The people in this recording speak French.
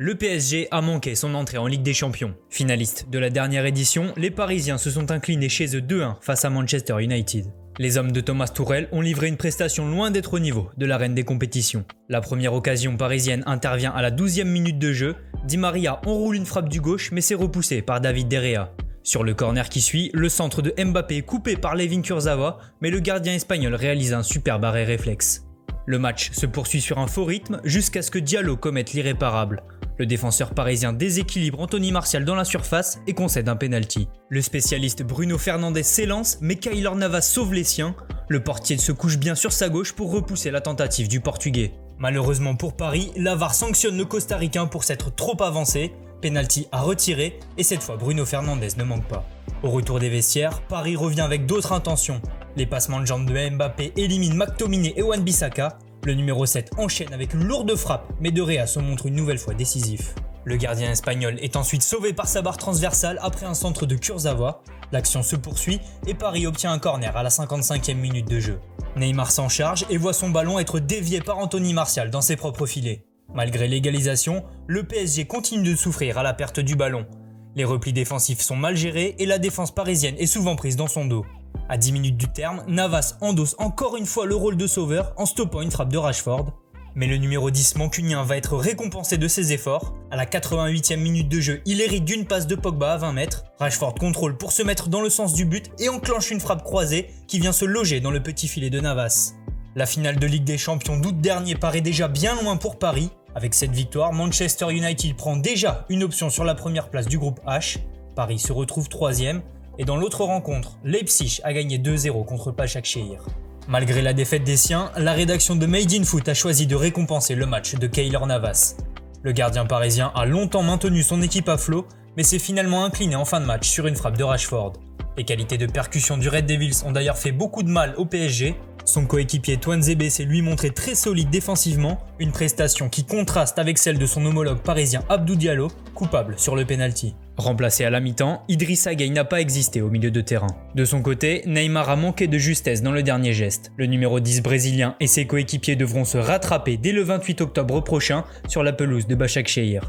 le PSG a manqué son entrée en Ligue des Champions. Finaliste de la dernière édition, les Parisiens se sont inclinés chez eux 2-1 face à Manchester United. Les hommes de Thomas Tuchel ont livré une prestation loin d'être au niveau de la reine des compétitions. La première occasion parisienne intervient à la 12e minute de jeu. Di Maria enroule une frappe du gauche mais c'est repoussé par David De Gea. Sur le corner qui suit, le centre de Mbappé est coupé par Layvin Kurzawa, mais le gardien espagnol réalise un superbe arrêt réflexe. Le match se poursuit sur un faux rythme jusqu'à ce que Diallo commette l'irréparable. Le défenseur parisien déséquilibre Anthony Martial dans la surface et concède un penalty. Le spécialiste Bruno Fernandes s'élance, mais Keylor Navas sauve les siens. Le portier se couche bien sur sa gauche pour repousser la tentative du Portugais. Malheureusement pour Paris, la VAR sanctionne le Costaricain pour s'être trop avancé. Penalty à retirer et cette fois Bruno Fernandes ne manque pas. Au retour des vestiaires, Paris revient avec d'autres intentions. Les passements de jambes de Mbappé éliminent McTominay et Wan-Bissaka. Le numéro 7 enchaîne avec une lourde frappe, mais De Gea se montre une nouvelle fois décisif. Le gardien espagnol est ensuite sauvé par sa barre transversale après un centre de Kurzawa. L'action se poursuit et Paris obtient un corner à la 55e minute de jeu. Neymar s'en charge et voit son ballon être dévié par Anthony Martial dans ses propres filets. Malgré l'égalisation, le PSG continue de souffrir à la perte du ballon. Les replis défensifs sont mal gérés et la défense parisienne est souvent prise dans son dos. À 10 minutes du terme, Navas endosse encore une fois le rôle de sauveur en stoppant une frappe de Rashford. Mais le numéro 10 mancunien va être récompensé de ses efforts. À la 88e minute de jeu, il hérite d'une passe de Pogba à 20 mètres. Rashford contrôle pour se mettre dans le sens du but et enclenche une frappe croisée qui vient se loger dans le petit filet de Navas. La finale de Ligue des Champions d'août dernier paraît déjà bien loin pour Paris. Avec cette victoire, Manchester United prend déjà une option sur la première place du groupe H. Paris se retrouve 3e. Et dans l'autre rencontre, Leipzig a gagné 2-0 contre Başakşehir. Malgré la défaite des siens, la rédaction de Made in Foot a choisi de récompenser le match de Keylor Navas. Le gardien parisien a longtemps maintenu son équipe à flot, mais s'est finalement incliné en fin de match sur une frappe de Rashford. Les qualités de percussion du Red Devils ont d'ailleurs fait beaucoup de mal au PSG. Son coéquipier Tuanzebe s'est lui montré très solide défensivement, une prestation qui contraste avec celle de son homologue parisien Abdou Diallo, coupable sur le penalty. Remplacé à la mi-temps, Idrissa Gueye n'a pas existé au milieu de terrain. De son côté, Neymar a manqué de justesse dans le dernier geste. Le numéro 10 brésilien et ses coéquipiers devront se rattraper dès le 28 octobre prochain sur la pelouse de Başakşehir.